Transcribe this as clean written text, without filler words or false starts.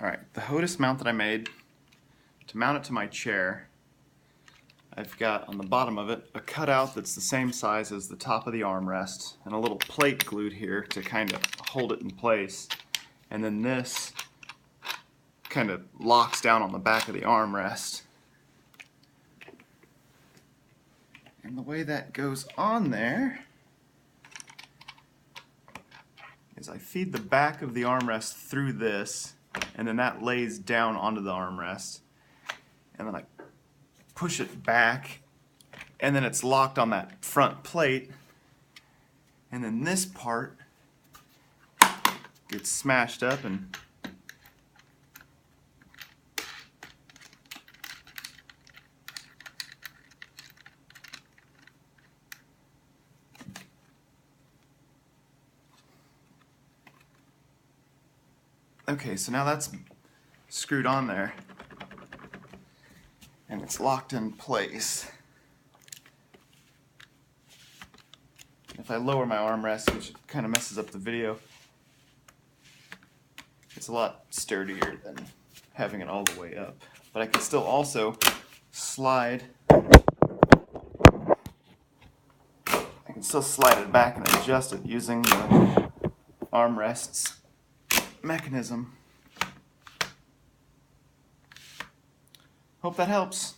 Alright, the Hotas mount that I made, to mount it to my chair, I've got on the bottom of it a cutout that's the same size as the top of the armrest and a little plate glued here to kind of hold it in place. And then this kind of locks down on the back of the armrest. And the way that goes on there is I feed the back of the armrest through this, and then that lays down onto the armrest. And then I push it back, and then it's locked on that front plate. And then this part gets smashed up and okay, so now that's screwed on there and it's locked in place. If I lower my armrest, which kind of messes up the video, it's a lot sturdier than having it all the way up. But I can still also slide. I can still slide it back and adjust it using the armrest's mechanism. Hope that helps.